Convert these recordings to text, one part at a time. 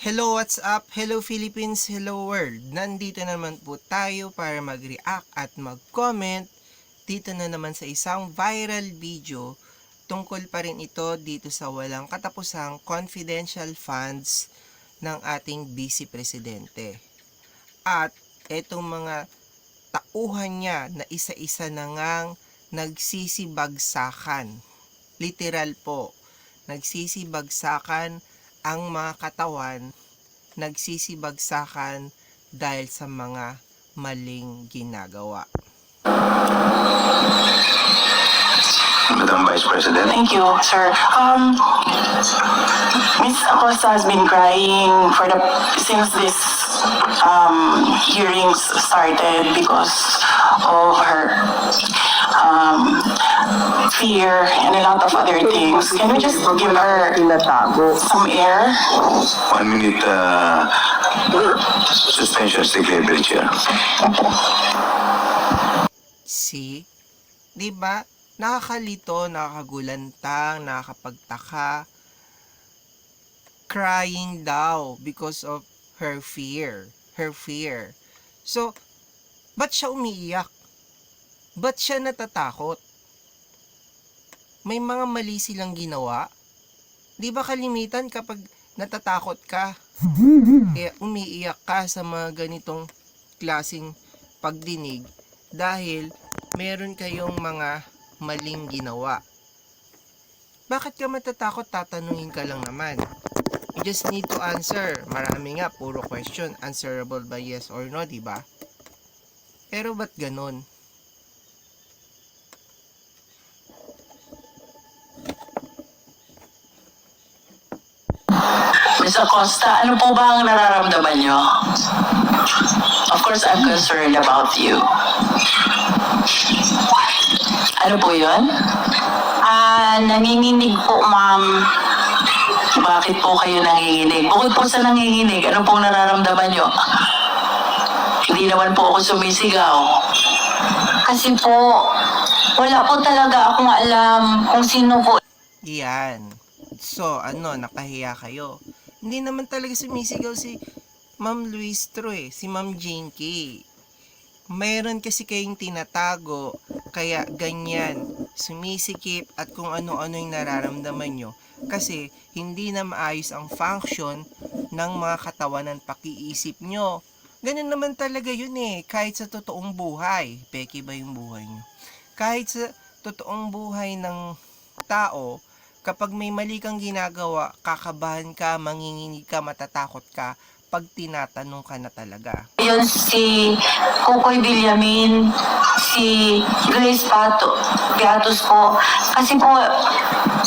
Hello, what's up? Hello Philippines, hello world. Nandito naman po tayo para mag-react at mag-comment dito na naman sa isang viral video. Tungkol pa rin ito dito sa walang katapusang confidential funds ng ating Vice Presidente. At etong mga tauhan niya na isa-isa na ngang nagsisibagsakan. Literal po, nagsisibagsakan ang mga katawan, nagsisibagsakan dahil sa mga maling ginagawa. Madam Vice President. Thank you, sir. Ms. Acosta has been crying since this hearings started because of her fear and a lot of other things. Can we just give her some air? 1 minute suspension, State Labor Chair. See? Diba? Nakakalito, nakakagulantang, nakakapagtaka. Crying daw because of her fear. Her fear. So, ba't siya umiiyak? Ba't siya natatakot? May mga mali silang ginawa? Di ba kalimitan kapag natatakot ka, kaya umiiyak ka sa mga ganitong klaseng pagdinig dahil meron kayong mga maling ginawa. Bakit ka matatakot? Tatanungin ka lang naman. You just need to answer. Marami nga, puro question, answerable by yes or no, di ba? Pero ba't ganun? Ms. Acosta, ano po ba ang nararamdaman nyo? Of course, I'm concerned about you. Ano po yun? Nanginginig po, ma'am. Bakit po kayo nanginginig? Bukod po sa nanginginig, ano pong nararamdaman nyo? Hindi naman po ako sumisigaw. Kasi po, wala po talaga akong alam kung sino po. Yan. So, nakahiya kayo. Hindi naman talaga sumisigaw si Ma'am Luistro si Ma'am Jinky. Mayroon kasi kayong tinatago, kaya ganyan, sumisikip at kung ano-ano yung nararamdaman nyo. Kasi hindi na maayos ang function ng mga katawan ng pakiisip nyo. Ganun naman talaga yun kahit sa totoong buhay. Peki ba yung buhay nyo? Kahit sa totoong buhay ng tao, kapag may mali kang ginagawa, kakabahan ka, manginginig ka, matatakot ka, pag tinatanong ka na talaga. Yun si Kokoy Villamin, si Grace Piatos po. Kasi po,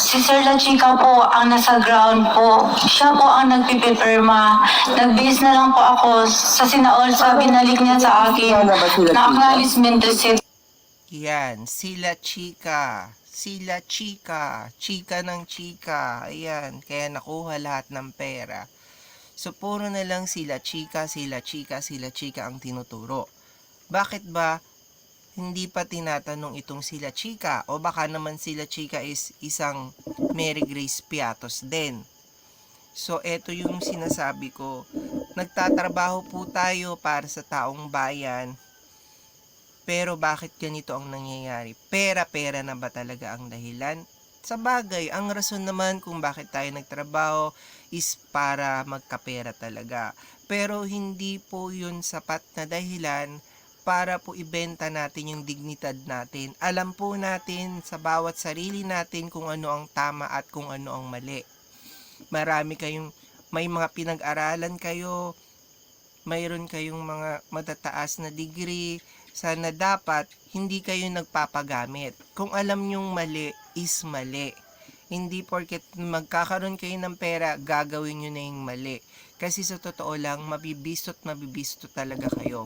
si Sir La Chica po ang nasa ground po. Siya po ang nagpipipirma. Nag-base na lang po ako sa sinaol sa binalik niya sa akin na acknowledgement receipt. Yan, sila chika. Sila chika. Chika ng chika. Ayan, kaya nakuha lahat ng pera. So, puro na lang sila chika, sila chika, sila chika ang tinuturo. Bakit ba hindi pa tinatanong itong sila chika? O baka naman sila chika is isang Mary Grace Piatos din. So, eto yung sinasabi ko. Nagtatrabaho po tayo para sa taong bayan. Pero bakit ganito ang nangyayari? Pera-pera na ba talaga ang dahilan? Sa bagay, ang rason naman kung bakit tayo nagtrabaho is para magkapera talaga. Pero hindi po yun sapat na dahilan para po ibenta natin yung dignidad natin. Alam po natin sa bawat sarili natin kung ano ang tama at kung ano ang mali. May mga pinag-aralan kayo, mayroon kayong mga matataas na degree, sana dapat hindi kayo nagpapagamit. Kung alam nyong mali is mali. Hindi porket magkakaroon kayo ng pera, gagawin nyo na yung mali. Kasi sa totoo lang, mabibisto talaga kayo.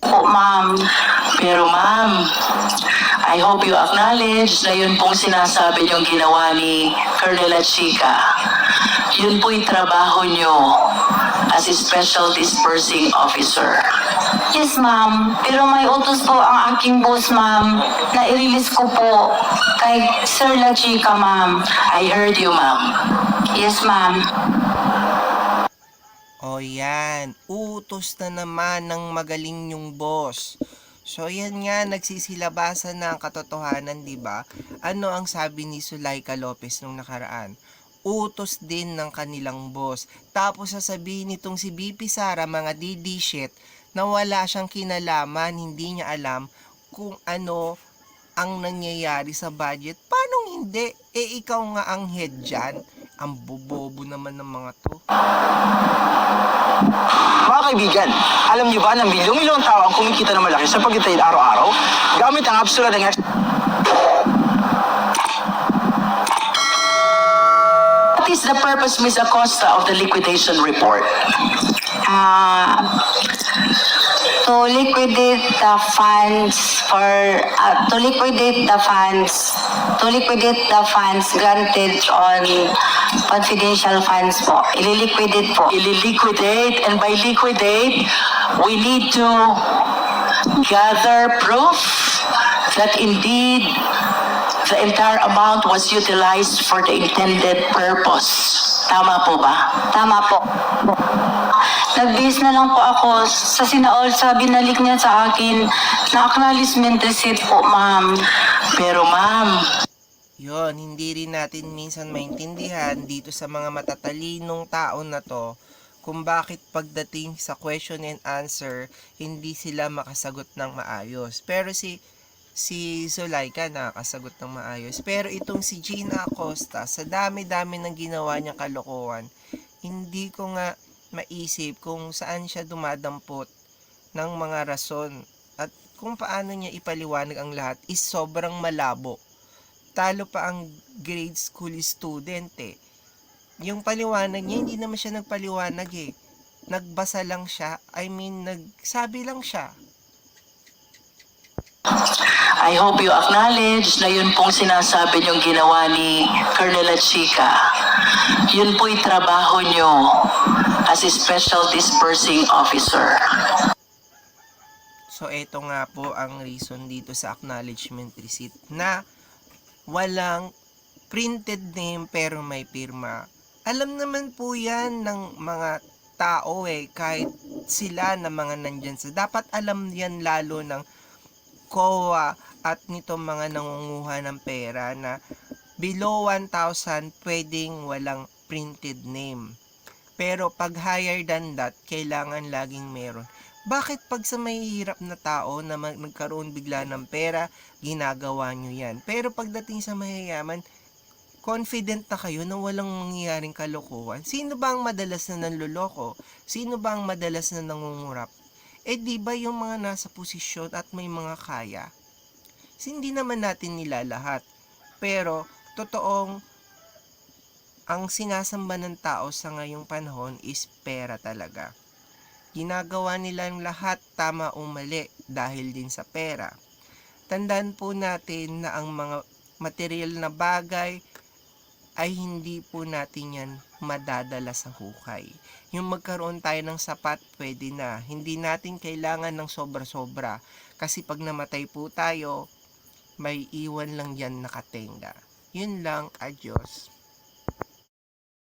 Po, ma'am. Pero ma'am, I hope you acknowledge na yun pong sinasabi niyong ginawa ni Colonel La Chica. Yun po'y trabaho niyo as a special dispersing officer. Yes, ma'am. Pero may utos po ang aking boss, ma'am, na i-release ko po kay Sir La Chica, ma'am. I heard you, ma'am. Yes, ma'am. O yan, utos na naman ng magaling yung boss. So yan nga, nagsisilabasan na ang katotohanan, di ba? Ano ang sabi ni Zulaika Lopez nung nakaraan? Utos din ng kanilang boss. Tapos sasabihin nitong si BP Sara, mga DD shit, na wala siyang kinalaman, hindi niya alam kung ano ang nangyayari sa budget. Paano hindi? Ikaw nga ang head dyan. Ang bobobo naman ng mga to. Mga kaibigan, alam niyo ba na milyong-milyong tao ang kumikita ng malaki sa pag-trade araw-araw gamit ang apps tulad ng What is the purpose, Ms. Acosta, of the liquidation report? To liquidate the funds granted on confidential funds po. Ililiquidate po. Ililiquidate, and by liquidate, we need to gather proof that indeed the entire amount was utilized for the intended purpose. Tama po ba? Tama po. Nag-base na lang po ako sa sinaol sa binalik niya sa akin na acknowledgement receipt po, ma'am. Pero ma'am, Yon, hindi rin natin minsan maintindihan dito sa mga matatalinong tao na to kung bakit pagdating sa question and answer, hindi sila makasagot ng maayos. Pero si Zulaika nakakasagot ng maayos. Pero itong si Gina Acosta, sa dami-dami ng ginawa niya kalokohan, hindi ko nga maisip kung saan siya dumadampot ng mga rason at kung paano niya ipaliwanag ang lahat is sobrang malabo. Talo pa ang grade school student eh. Yung paliwanag niya, hindi naman siya nagpaliwanag eh. Nagbasa lang siya, nagsabi lang siya. I hope you acknowledge na yun pong sinasabi niyong ginawa ni Colonel Chica. Yun po'y trabaho niyo as a special dispersing officer. So, eto nga po ang reason dito sa acknowledgement receipt na walang printed name pero may pirma. Alam naman po yan ng mga tao eh, kahit sila na mga nandyan sa. Dapat alam yan lalo ng COA at nito mga nangunguha ng pera na below 1,000 pwedeng walang printed name. Pero pag higher than that, kailangan laging meron. Bakit pag sa mahihirap na tao na magkaroon bigla ng pera, ginagawa nyo yan? Pero pagdating sa mayayaman, confident na kayo na walang mangyayaring kalokohan. Sino ba ang madalas na nanloloko? Sino ba ang madalas na nangungurap? Di ba yung mga nasa posisyon at may mga kaya? Hindi naman natin nila lahat. Pero, totoong ang sinasamba ng tao sa ngayong panahon is pera talaga. Ginagawa nilang lahat tama o mali dahil din sa pera. Tandaan po natin na ang mga material na bagay ay hindi po natin yan madadala sa hukay. Yung magkaroon tayo ng sapat, pwede na. Hindi natin kailangan ng sobra-sobra. Kasi pag namatay po tayo, may iwan lang yan nakatenga. Yun lang, adios.